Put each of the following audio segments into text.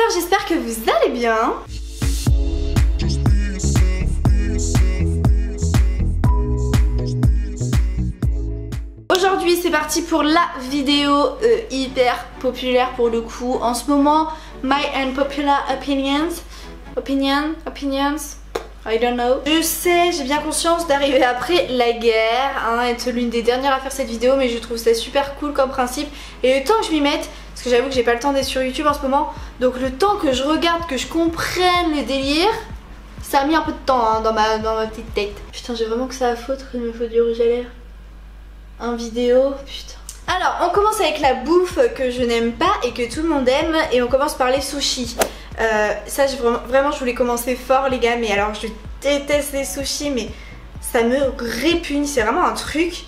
faire, j'espère que vous allez bien. Aujourd'hui c'est parti pour la vidéo hyper populaire pour le coup. En ce moment, my unpopular opinions, I don't know. Je sais, j'ai bien conscience d'arriver après la guerre, hein, être l'une des dernières à faire cette vidéo, mais je trouve ça super cool comme principe. Et le temps que je m'y mette, parce que j'avoue que j'ai pas le temps d'être sur YouTube en ce moment, donc le temps que je regarde, que je comprenne le délire, ça a mis un peu de temps hein, dans ma petite tête. Putain, j'ai vraiment que ça à foutre, il me faut du rouge à lèvres. Un vidéo, putain. Alors, on commence avec la bouffe que je n'aime pas et que tout le monde aime, et on commence par les sushis. Ça, vraiment, je voulais commencer fort, les gars, mais alors je déteste les sushis, mais ça me répugne. C'est vraiment un truc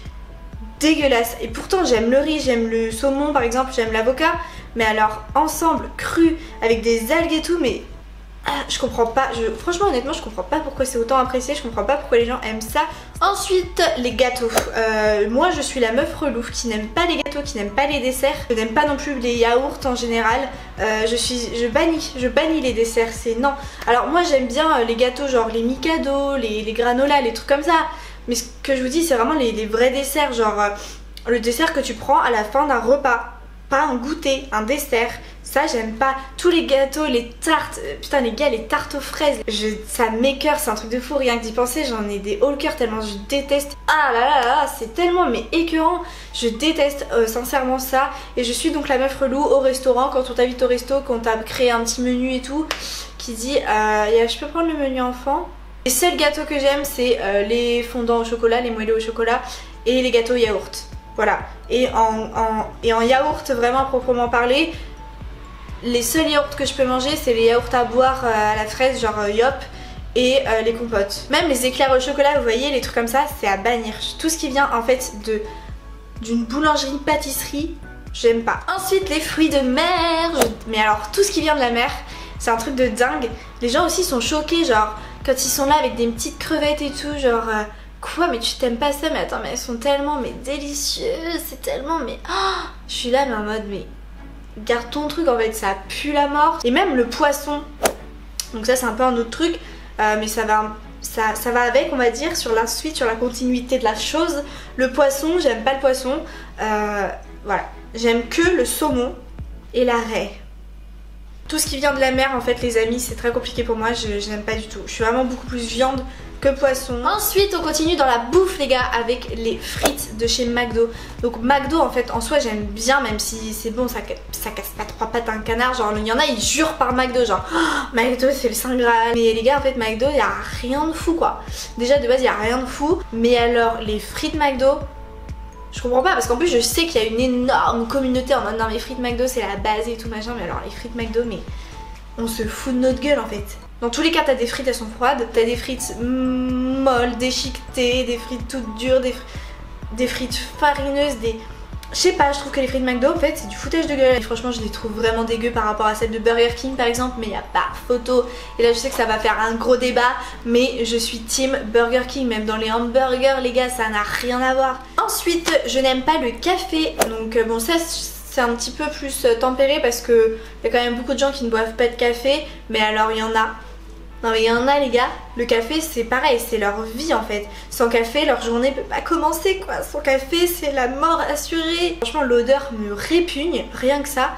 dégueulasse. Et pourtant, j'aime le riz, j'aime le saumon, par exemple, j'aime l'avocat, mais alors ensemble, cru, avec des algues et tout, mais je comprends pas. Franchement, honnêtement, je comprends pas pourquoi c'est autant apprécié. Je comprends pas pourquoi les gens aiment ça. Ensuite, les gâteaux. Moi, je suis la meuf relou qui n'aime pas les gâteaux, qui n'aime pas les desserts. Je n'aime pas non plus les yaourts en général. Je bannis les desserts. C'est non. Alors moi, j'aime bien les gâteaux, genre les Mikado, les granolas, les trucs comme ça. Mais ce que je vous dis, c'est vraiment les vrais desserts, genre le dessert que tu prends à la fin d'un repas. Pas un goûter, un dessert. Ça j'aime pas. Tous les gâteaux, les tartes, putain les gars, les tartes aux fraises, ça m'écoeure, c'est un truc de fou, rien que d'y penser, j'en ai des hauts le cœur tellement je déteste. Ah là là là, c'est tellement mais écœurant. Je déteste sincèrement ça. Et je suis donc la meuf relou au restaurant, quand on t'invite au resto, qu'on t'a créé un petit menu et tout, qui dit je peux prendre le menu enfant. Les seuls gâteaux que j'aime c'est les fondants au chocolat, les moelleux au chocolat et les gâteaux yaourt. Voilà. Et en yaourt vraiment proprement parler, les seuls yaourts que je peux manger c'est les yaourts à boire à la fraise genre Yop et les compotes. Même les éclairs au chocolat, vous voyez, les trucs comme ça, c'est à bannir. Tout ce qui vient en fait d'une boulangerie, pâtisserie, j'aime pas. Ensuite les fruits de mer, mais alors tout ce qui vient de la mer, c'est un truc de dingue. Les gens aussi sont choqués genre quand ils sont là avec des petites crevettes et tout, genre quoi, mais tu t'aimes pas ça? Mais attends, mais elles sont tellement mais délicieuses, c'est tellement mais je suis là mais en mode mais garde ton truc en fait, ça pue la mort. Et même le poisson, donc ça c'est un peu un autre truc, mais ça va avec, on va dire, sur la suite, sur la continuité de la chose. Le poisson, j'aime pas le poisson, voilà, j'aime que le saumon et la raie. Tout ce qui vient de la mer en fait les amis, c'est très compliqué pour moi, je n'aime pas du tout. Je suis vraiment beaucoup plus viande que poisson. Ensuite on continue dans la bouffe les gars avec les frites de chez McDo. Donc McDo en fait en soi j'aime bien, même si c'est bon, ça casse pas trois pattes à un canard. Genre il y en a ils jurent par McDo genre McDo c'est le Saint Graal. Mais les gars en fait McDo y a rien de fou quoi. Déjà de base y a rien de fou. Mais alors les frites McDo, je comprends pas parce qu'en plus je sais qu'il y a une énorme communauté en mode non mais frites McDo c'est la base et tout machin. Mais alors les frites McDo mais on se fout de notre gueule en fait. Dans tous les cas t'as des frites, elles sont froides, t'as des frites molles, déchiquetées, des frites toutes dures, des frites farineuses, je sais pas, je trouve que les frites McDo en fait c'est du foutage de gueule. Et franchement je les trouve vraiment dégueu par rapport à celles de Burger King par exemple, mais y a pas photo. Et là je sais que ça va faire un gros débat, mais je suis team Burger King. Même dans les hamburgers les gars ça n'a rien à voir. Ensuite je n'aime pas le café, donc bon ça c'est un petit peu plus tempéré parce que y a quand même beaucoup de gens qui ne boivent pas de café, mais alors il y en a. Non mais il y en a les gars, le café c'est pareil, c'est leur vie en fait. Sans café leur journée peut pas commencer quoi. Sans café c'est la mort assurée. Franchement l'odeur me répugne, rien que ça.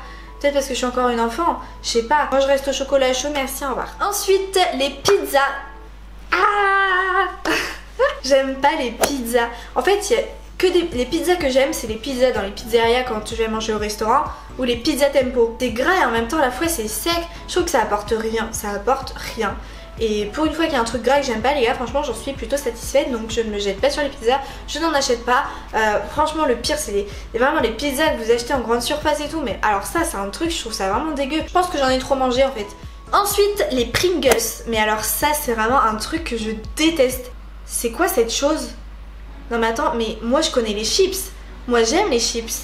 Peut-être parce que je suis encore une enfant, je sais pas. Moi je reste au chocolat chaud, merci, au revoir. Ensuite les pizzas. J'aime pas les pizzas. En fait il y a que les pizzas que j'aime, c'est les pizzas dans les pizzerias quand je vais manger au restaurant, ou les pizzas tempo. C'est gras et en même temps à la fois c'est sec. Je trouve que ça apporte rien, Et pour une fois qu'il y a un truc gras que j'aime pas les gars, franchement j'en suis plutôt satisfaite. Donc je ne me jette pas sur les pizzas, je n'en achète pas. Franchement le pire c'est vraiment les pizzas que vous achetez en grande surface et tout. Mais alors ça c'est un truc, je trouve ça vraiment dégueu. Je pense que j'en ai trop mangé en fait. Ensuite les Pringles. Mais alors ça c'est vraiment un truc que je déteste. C'est quoi cette chose? Non mais attends, mais moi je connais les chips. Moi j'aime les chips,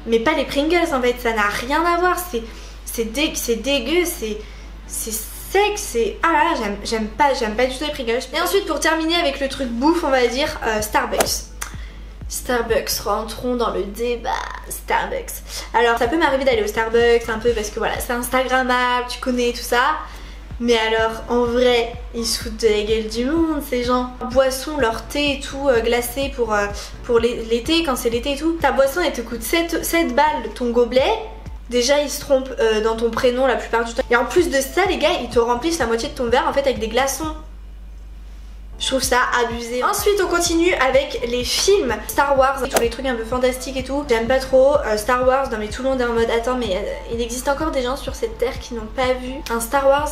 mais pas les Pringles en fait, ça n'a rien à voir. C'est dégueu, c'est sec, c'est... Ah là là, j'aime pas du tout les Pringles. Et ensuite pour terminer avec le truc bouffe on va dire Starbucks. Starbucks, rentrons dans le débat. Starbucks. Alors ça peut m'arriver d'aller au Starbucks un peu parce que voilà, c'est instagrammable, tu connais tout ça. Mais alors en vrai, ils se foutent de la gueule du monde ces gens. Boisson, leur thé et tout glacé pour l'été, quand c'est l'été et tout. Ta boisson elle te coûte 7 balles ton gobelet. Déjà ils se trompent dans ton prénom la plupart du temps. Et en plus de ça les gars, ils te remplissent la moitié de ton verre en fait avec des glaçons. Je trouve ça abusé. Ensuite on continue avec les films Star Wars, tous les trucs un peu fantastiques et tout. J'aime pas trop Star Wars, non mais tout le monde est en mode attends mais il existe encore des gens sur cette terre qui n'ont pas vu un Star Wars.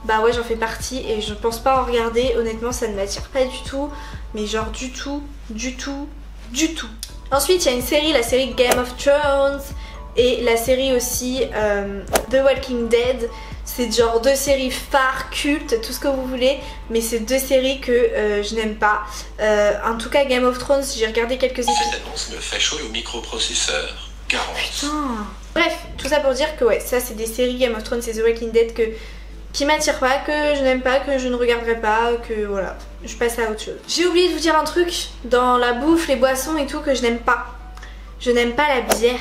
Bah ouais j'en fais partie et je pense pas en regarder, honnêtement ça ne m'attire pas du tout. Mais genre du tout. Ensuite il y a une série, la série Game of Thrones et la série aussi The Walking Dead. C'est genre 2 séries phares, cultes, tout ce que vous voulez, mais c'est 2 séries que je n'aime pas. En tout cas Game of Thrones, j'ai regardé quelques épisodes. Cette annonce me fait chaud au microprocesseur. Garance. Putain. Bref, tout ça pour dire que ouais, ça c'est des séries Game of Thrones et The Walking Dead qui m'attirent pas, que je n'aime pas, que je ne regarderai pas, que voilà, je passe à autre chose. J'ai oublié de vous dire un truc, dans la bouffe, les boissons et tout, que je n'aime pas. Je n'aime pas la bière.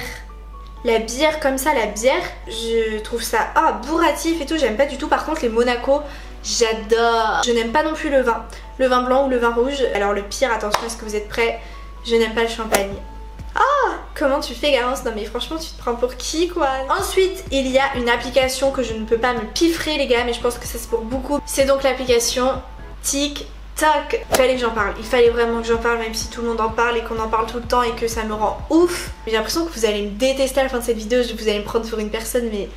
La bière comme ça, la bière, je trouve ça bourratif et tout, j'aime pas du tout. Par contre les Monaco, j'adore. Je n'aime pas non plus le vin blanc ou le vin rouge. Alors le pire, attention, est-ce que vous êtes prêts? Je n'aime pas le champagne. Comment tu fais Garance? Non mais franchement tu te prends pour qui quoi? Ensuite il y a une application que je ne peux pas me piffrer les gars, mais je pense que ça c'est pour beaucoup. C'est donc l'application TikTok. Il fallait que j'en parle, il fallait vraiment que j'en parle, même si tout le monde en parle et qu'on en parle tout le temps et que ça me rend ouf. J'ai l'impression que vous allez me détester à la fin de cette vidéo, vous allez me prendre pour une personne mais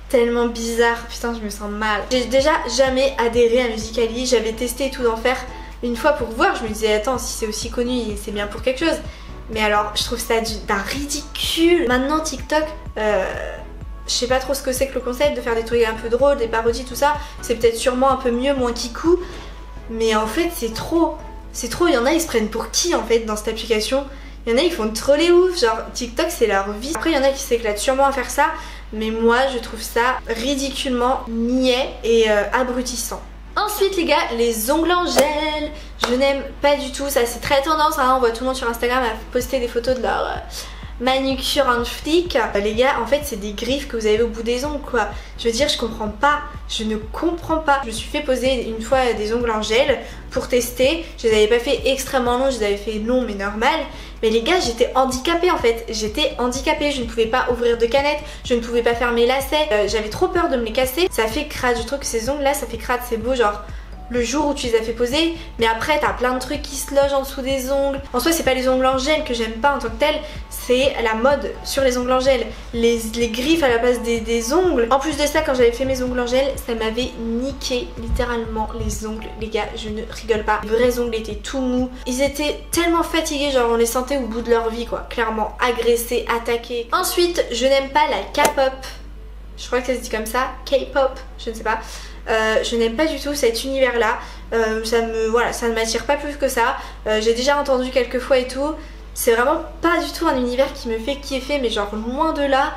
tellement bizarre, putain je me sens mal. J'ai déjà jamais adhéré à Musical.ly, j'avais testé tout d'en faire une fois pour voir, je me disais attends si c'est aussi connu c'est bien pour quelque chose. Mais alors je trouve ça d'un ridicule. Maintenant TikTok, je sais pas trop ce que c'est que le concept de faire des trucs un peu drôles, des parodies tout ça. C'est peut-être sûrement un peu mieux, moins kikou. Mais en fait c'est trop. C'est trop, il y en a ils se prennent pour qui en fait dans cette application. Il y en a ils font trop les ouf, genre TikTok c'est leur vie. Après il y en a qui s'éclatent sûrement à faire ça. Mais moi je trouve ça ridiculement niais et abrutissant. Ensuite les gars, les ongles en gel, je n'aime pas du tout, ça c'est très tendance, hein. On voit tout le monde sur Instagram à poster des photos de leur manucure en flic. Les gars, en fait c'est des griffes que vous avez au bout des ongles quoi. Je veux dire, je comprends pas, je ne comprends pas. Je me suis fait poser une fois des ongles en gel pour tester, je les avais pas fait extrêmement longs, je les avais fait longs mais normal. Mais les gars, j'étais handicapée en fait, j'étais handicapée, je ne pouvais pas ouvrir de canettes, je ne pouvais pas faire mes lacets, j'avais trop peur de me les casser. Ça fait crade, je trouve que ces ongles là, ça fait crade, c'est beau genre le jour où tu les as fait poser, mais après t'as plein de trucs qui se logent en dessous des ongles. En soi c'est pas les ongles en gel que j'aime pas en tant que tel, c'est la mode sur les ongles en gel, les griffes à la place des ongles. En plus de ça, quand j'avais fait mes ongles en gel, ça m'avait niqué littéralement les ongles, les gars, je ne rigole pas. Les vrais ongles étaient tout mous, ils étaient tellement fatigués, genre on les sentait au bout de leur vie quoi, clairement agressés, attaqués. Ensuite je n'aime pas la K-pop, je crois que ça se dit comme ça, K-pop, je ne sais pas. Je n'aime pas du tout cet univers là, ça ne m'attire pas plus que ça. J'ai déjà entendu quelques fois et tout, c'est vraiment pas du tout un univers qui me fait kiffer, mais genre loin de là.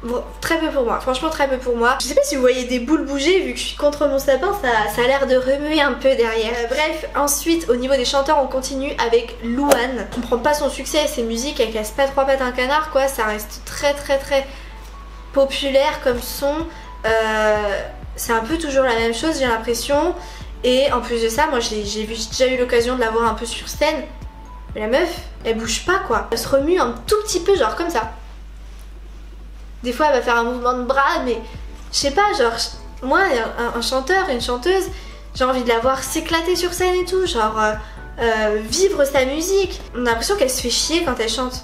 Bon, très peu pour moi, franchement très peu pour moi. Je sais pas si vous voyez des boules bouger, vu que je suis contre mon sapin, ça a l'air de remuer un peu derrière. Bref, ensuite au niveau des chanteurs on continue avec Louane. Je comprends pas son succès, ses musiques, elle casse pas 3 pattes à un canard quoi, ça reste très populaire comme son. C'est un peu toujours la même chose j'ai l'impression. Et en plus de ça, moi j'ai déjà eu l'occasion de la voir un peu sur scène. Mais la meuf, elle bouge pas quoi. Elle se remue un tout petit peu genre comme ça. Des fois elle va faire un mouvement de bras, mais je sais pas, genre moi un chanteur, une chanteuse, j'ai envie de la voir s'éclater sur scène et tout, genre vivre sa musique. On a l'impression qu'elle se fait chier quand elle chante.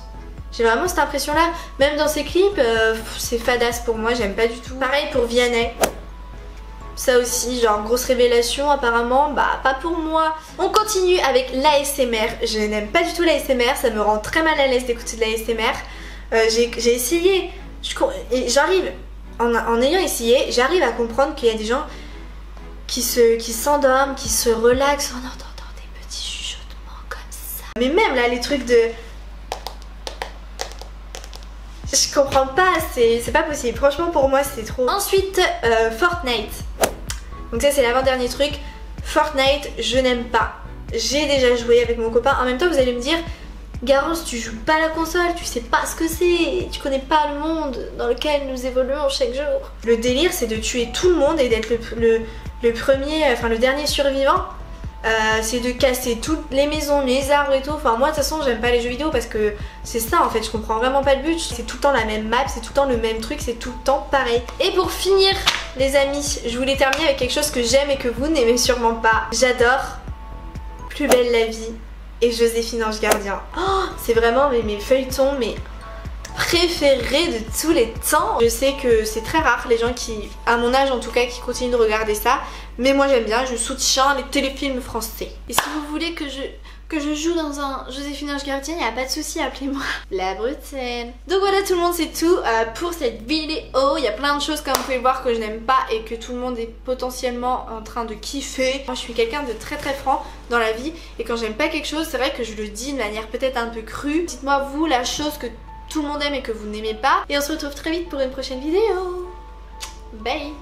J'ai vraiment cette impression là, même dans ses clips, c'est fadasse pour moi, j'aime pas du tout. Pareil pour Vianney. Ça aussi, genre grosse révélation apparemment, bah pas pour moi. On continue avec l'ASMR. Je n'aime pas du tout l'ASMR, ça me rend très mal à l'aise d'écouter de l'ASMR. J'ai essayé, j'arrive, en ayant essayé, j'arrive à comprendre qu'il y a des gens qui s'endorment, qui se relaxent en entendant des petits chuchotements comme ça. Mais même là, les trucs de... Je comprends pas, c'est pas possible. Franchement pour moi c'est trop. Ensuite Fortnite. Donc ça c'est l'avant-dernier truc. Fortnite je n'aime pas. J'ai déjà joué avec mon copain. En même temps vous allez me dire Garance, tu joues pas à la console, tu sais pas ce que c'est, tu connais pas le monde dans lequel nous évoluons chaque jour. Le délire, c'est de tuer tout le monde et d'être le premier, enfin le dernier survivant. C'est de casser toutes les maisons, les arbres et tout. Enfin moi de toute façon j'aime pas les jeux vidéo parce que c'est ça en fait, je comprends vraiment pas le but. C'est tout le temps la même map, c'est tout le temps le même truc, c'est tout le temps pareil. Et pour finir les amis, je voulais terminer avec quelque chose que j'aime et que vous n'aimez sûrement pas. J'adore Plus belle la vie et Joséphine Ange Gardien. Oh, c'est vraiment mes feuilletons, mes préférés de tous les temps. Je sais que c'est très rare les gens qui, à mon âge en tout cas, qui continuent de regarder ça. Mais moi j'aime bien, je soutiens les téléfilms français. Et si vous voulez que je joue dans un Joséphine Ange Gardien, il n'y a pas de souci, appelez-moi la Brutaine. Donc voilà tout le monde, c'est tout pour cette vidéo. Il y a plein de choses comme vous pouvez voir que je n'aime pas et que tout le monde est potentiellement en train de kiffer. Moi je suis quelqu'un de très franc dans la vie et quand j'aime pas quelque chose, c'est vrai que je le dis de manière peut-être un peu crue. Dites-moi vous la chose que tout le monde aime et que vous n'aimez pas. Et on se retrouve très vite pour une prochaine vidéo. Bye.